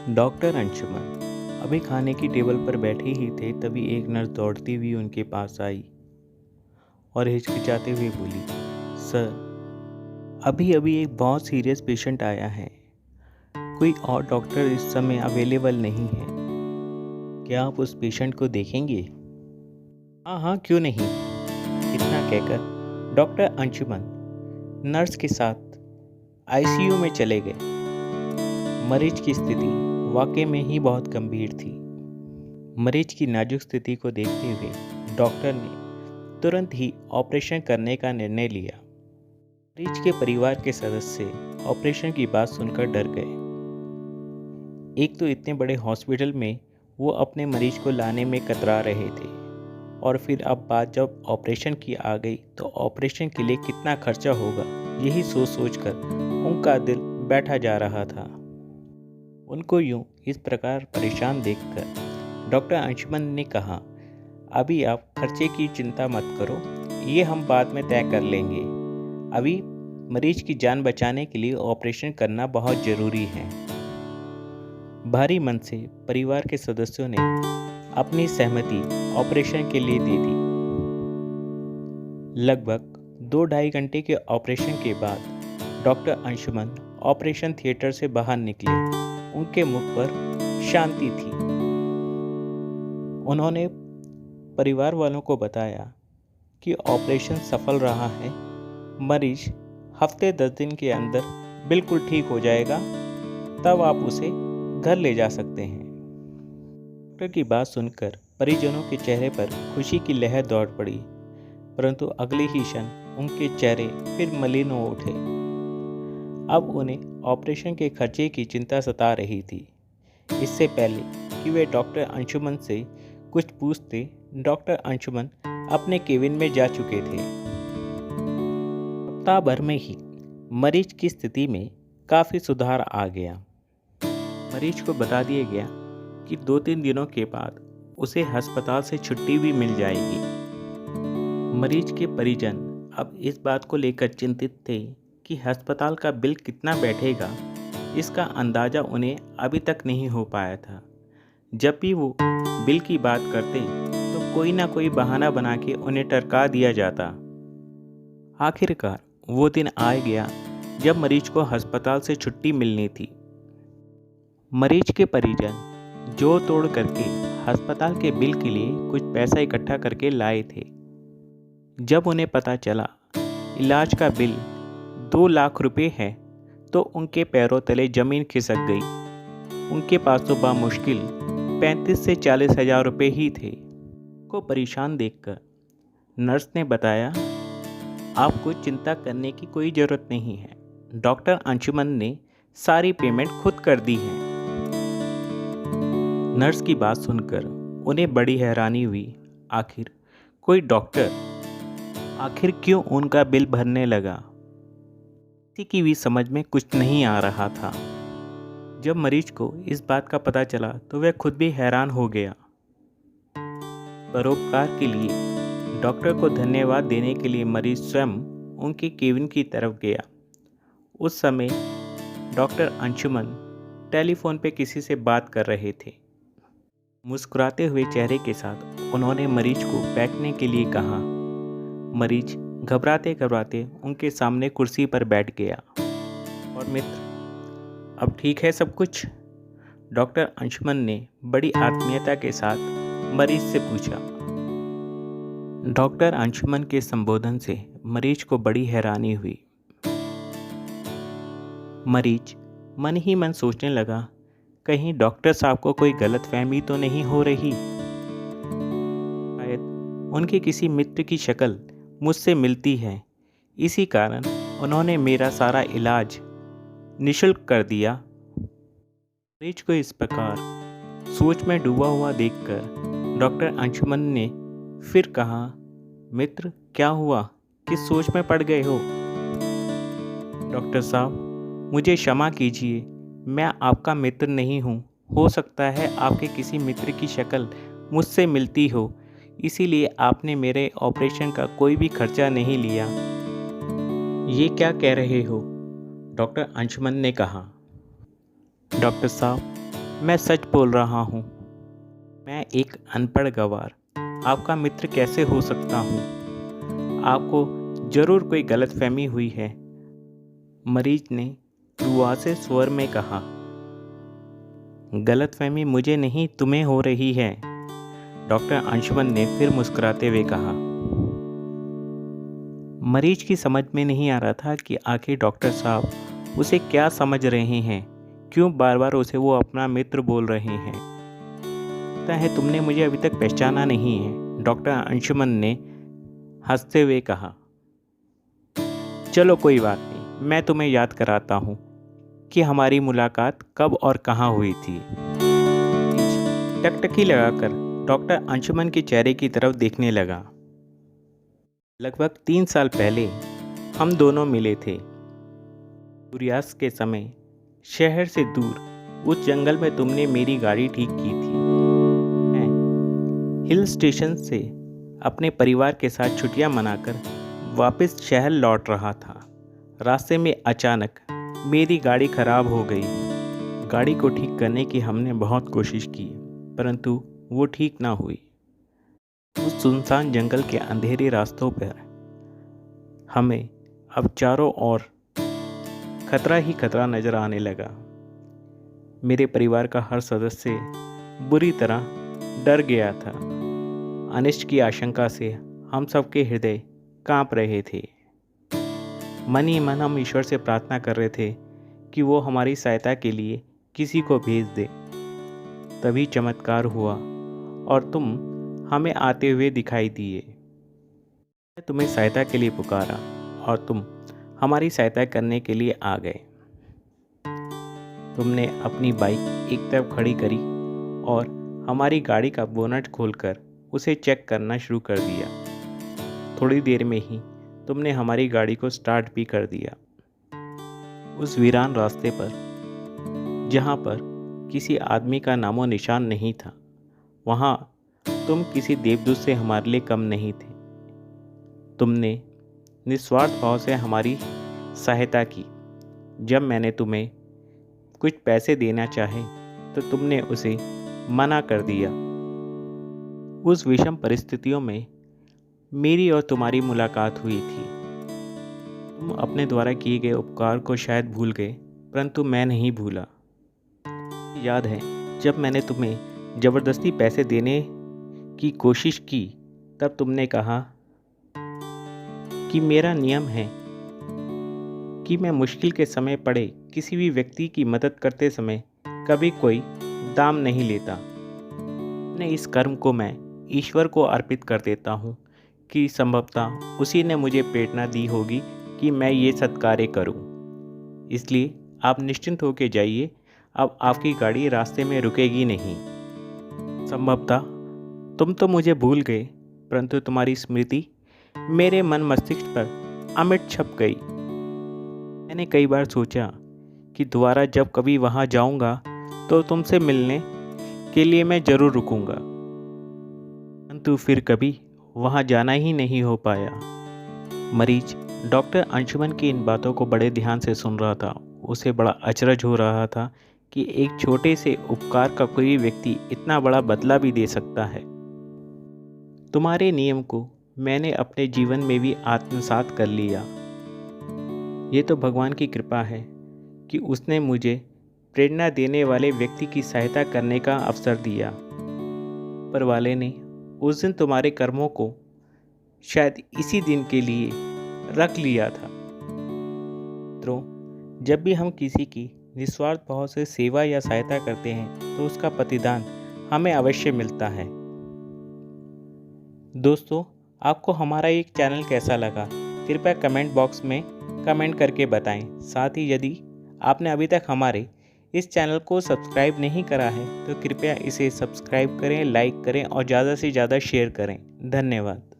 Doctor Anshuman अभी खाने की टेबल पर बैठे ही थे, तभी एक नर्स दौड़ती हुई उनके पास आई और हिचकिचाते हुए बोली, सर, अभी अभी एक बहुत सीरियस पेशेंट आया है। कोई और डॉक्टर इस समय अवेलेबल नहीं है। क्या आप उस पेशेंट को देखेंगे? हाँ हाँ, क्यों नहीं। इतना कहकर डॉक्टर अंशुमन नर्स के साथ आईसीयू में चले गए। मरीज की स्थिति वाकई में ही बहुत गंभीर थी। मरीज की नाजुक स्थिति को देखते हुए डॉक्टर ने तुरंत ही ऑपरेशन करने का निर्णय लिया। मरीज के परिवार के सदस्य ऑपरेशन की बात सुनकर डर गए। एक तो इतने बड़े हॉस्पिटल में वो अपने मरीज को लाने में कतरा रहे थे, और फिर अब बात जब ऑपरेशन की आ गई तो ऑपरेशन के लिए कितना खर्चा होगा, यही सोच सोचकर उनका दिल बैठा जा रहा था। उनको यूं इस प्रकार परेशान देखकर डॉक्टर अंशुमन ने कहा, अभी आप खर्चे की चिंता मत करो, ये हम बाद में तय कर लेंगे। अभी मरीज की जान बचाने के लिए ऑपरेशन करना बहुत ज़रूरी है। भारी मन से परिवार के सदस्यों ने अपनी सहमति ऑपरेशन के लिए दे दी। लगभग 2-2.5 घंटे के ऑपरेशन के बाद डॉक्टर अंशुमन ऑपरेशन थिएटर से बाहर निकले। उनके मुख पर शांति थी। उन्होंने परिवार वालों को बताया कि ऑपरेशन सफल रहा है। मरीज हफ्ते 10 दिन के अंदर बिल्कुल ठीक हो जाएगा, तब आप उसे घर ले जा सकते हैं। डॉक्टर की बात सुनकर परिजनों के चेहरे पर खुशी की लहर दौड़ पड़ी, परंतु अगले ही क्षण उनके चेहरे फिर मलिन हो उठे। अब उन्हें ऑपरेशन के खर्चे की चिंता सता रही थी। इससे पहले कि वे डॉक्टर अंशुमन से कुछ पूछते, डॉक्टर अंशुमन अपने केबिन में जा चुके थे। सप्ताह भर में ही मरीज की स्थिति में काफ़ी सुधार आ गया। मरीज को बता दिया गया कि 2-3 दिनों के बाद उसे अस्पताल से छुट्टी भी मिल जाएगी। मरीज के परिजन अब इस बात को लेकर चिंतित थे कि अस्पताल का बिल कितना बैठेगा, इसका अंदाज़ा उन्हें अभी तक नहीं हो पाया था। जब भी वो बिल की बात करते तो कोई ना कोई बहाना बना के उन्हें टरका दिया जाता। आखिरकार वो दिन आ गया जब मरीज को अस्पताल से छुट्टी मिलनी थी। मरीज के परिजन जोड़ तोड़ करके अस्पताल के बिल के लिए कुछ पैसा इकट्ठा करके लाए थे। जब उन्हें पता चला इलाज का बिल 2 लाख रुपए है, तो उनके पैरों तले जमीन खिसक गई। उनके पास तो बामुश्किल 35 से 40 हज़ार रुपये ही थे। को परेशान देखकर नर्स ने बताया, आपको चिंता करने की कोई ज़रूरत नहीं है। डॉक्टर अंशुमन ने सारी पेमेंट खुद कर दी है। नर्स की बात सुनकर उन्हें बड़ी हैरानी हुई। आखिर कोई डॉक्टर आखिर क्यों उनका बिल भरने लगा, किसी की भी समझ में कुछ नहीं आ रहा था। जब मरीज को इस बात का पता चला तो वह खुद भी हैरान हो गया। परोपकार के लिए डॉक्टर को धन्यवाद देने के लिए मरीज स्वयं उनके केबिन की तरफ गया। उस समय डॉक्टर अंशुमन टेलीफोन पे किसी से बात कर रहे थे। मुस्कुराते हुए चेहरे के साथ उन्होंने मरीज को बैठने के लिए कहा। मरीज घबराते घबराते उनके सामने कुर्सी पर बैठ गया। और मित्र, अब ठीक है सब कुछ? डॉक्टर अंशुमन ने बड़ी आत्मीयता के साथ मरीज से पूछा। डॉक्टर अंशुमन के संबोधन से मरीज को बड़ी हैरानी हुई। मरीज मन ही मन सोचने लगा, कहीं डॉक्टर साहब को कोई गलतफहमी तो नहीं हो रही। शायद उनके किसी मित्र की शक्ल मुझसे मिलती है, इसी कारण उन्होंने मेरा सारा इलाज निःशुल्क कर दिया। मरीज को इस प्रकार सोच में डूबा हुआ देखकर डॉक्टर अंशुमन ने फिर कहा, मित्र क्या हुआ, किस सोच में पड़ गए हो? डॉक्टर साहब, मुझे क्षमा कीजिए, मैं आपका मित्र नहीं हूँ। हो सकता है आपके किसी मित्र की शक्ल मुझसे मिलती हो, इसीलिए आपने मेरे ऑपरेशन का कोई भी खर्चा नहीं लिया। ये क्या कह रहे हो? डॉक्टर अंशुमन ने कहा। डॉक्टर साहब, मैं सच बोल रहा हूँ। मैं एक अनपढ़ गँवार आपका मित्र कैसे हो सकता हूँ? आपको ज़रूर कोई गलतफ़हमी हुई है, मरीज ने रुआसे स्वर में कहा। गलतफ़हमी मुझे नहीं, तुम्हें हो रही है, डॉक्टर अंशुमन ने फिर मुस्कुराते हुए कहा। मरीज की समझ में नहीं आ रहा था कि आखिर डॉक्टर साहब उसे क्या समझ रहे हैं, क्यों बार बार उसे वो अपना मित्र बोल रहे हैं। लगता है तुमने मुझे अभी तक पहचाना नहीं है, डॉक्टर अंशुमन ने हंसते हुए कहा। चलो कोई बात नहीं, मैं तुम्हें याद कराता हूँ कि हमारी मुलाकात कब और कहाँ हुई थी। टकटकी लगाकर डॉक्टर अंशुमन के चेहरे की तरफ देखने लगा। लगभग 3 साल पहले हम दोनों मिले थे। सूर्यास्त के समय शहर से दूर उस जंगल में तुमने मेरी गाड़ी ठीक की थी। मैं हिल स्टेशन से अपने परिवार के साथ छुट्टियां मनाकर वापस शहर लौट रहा था। रास्ते में अचानक मेरी गाड़ी खराब हो गई। गाड़ी को ठीक करने की हमने बहुत कोशिश की, परंतु वो ठीक ना हुई। उस सुनसान जंगल के अंधेरे रास्तों पर हमें अब चारों ओर खतरा ही खतरा नजर आने लगा। मेरे परिवार का हर सदस्य बुरी तरह डर गया था। अनिष्ट की आशंका से हम सबके हृदय कांप रहे थे। मन ही मन हम ईश्वर से प्रार्थना कर रहे थे कि वो हमारी सहायता के लिए किसी को भेज दे। तभी चमत्कार हुआ और तुम हमें आते हुए दिखाई दिए। मैं तुम्हें सहायता के लिए पुकारा और तुम हमारी सहायता करने के लिए आ गए। तुमने अपनी बाइक एक तरफ खड़ी करी और हमारी गाड़ी का बोनट खोलकर उसे चेक करना शुरू कर दिया। थोड़ी देर में ही तुमने हमारी गाड़ी को स्टार्ट भी कर दिया। उस वीरान रास्ते पर, जहाँ पर किसी आदमी का नामो निशान नहीं था, वहाँ तुम किसी देवदूत से हमारे लिए कम नहीं थे। तुमने निस्वार्थ भाव से हमारी सहायता की। जब मैंने तुम्हें कुछ पैसे देना चाहे तो तुमने उसे मना कर दिया। उस विषम परिस्थितियों में मेरी और तुम्हारी मुलाकात हुई थी। तुम अपने द्वारा किए गए उपकार को शायद भूल गए, परंतु मैं नहीं भूला। याद है जब मैंने तुम्हें ज़बरदस्ती पैसे देने की कोशिश की, तब तुमने कहा कि मेरा नियम है कि मैं मुश्किल के समय पड़े किसी भी व्यक्ति की मदद करते समय कभी कोई दाम नहीं लेता। अपने इस कर्म को मैं ईश्वर को अर्पित कर देता हूँ कि संभवतः उसी ने मुझे प्रेरणा दी होगी कि मैं ये सत्कार्य करूँ। इसलिए आप निश्चिंत होकर जाइए, अब आपकी गाड़ी रास्ते में रुकेगी नहीं। संभवतः तुम तो मुझे भूल गए, परंतु तुम्हारी स्मृति मेरे मन मस्तिष्क पर अमिट छप गई। मैंने कई बार सोचा कि दोबारा जब कभी वहाँ जाऊँगा तो तुमसे मिलने के लिए मैं ज़रूर रुकूँगा, परंतु फिर कभी वहाँ जाना ही नहीं हो पाया। मरीज डॉक्टर अंशुमन की इन बातों को बड़े ध्यान से सुन रहा था। उसे बड़ा अचरज हो रहा था कि एक छोटे से उपकार का कोई व्यक्ति इतना बड़ा बदला भी दे सकता है। तुम्हारे नियम को मैंने अपने जीवन में भी आत्मसात कर लिया। ये तो भगवान की कृपा है कि उसने मुझे प्रेरणा देने वाले व्यक्ति की सहायता करने का अवसर दिया। ऊपर वाले ने उस दिन तुम्हारे कर्मों को शायद इसी दिन के लिए रख लिया था। मित्रों, जब भी हम किसी की निस्वार्थ भाव से सेवा या सहायता करते हैं तो उसका प्रतिदान हमें अवश्य मिलता है। दोस्तों, आपको हमारा ये चैनल कैसा लगा, कृपया कमेंट बॉक्स में कमेंट करके बताएं। साथ ही यदि आपने अभी तक हमारे इस चैनल को सब्सक्राइब नहीं करा है तो कृपया इसे सब्सक्राइब करें, लाइक करें और ज़्यादा से ज़्यादा शेयर करें। धन्यवाद।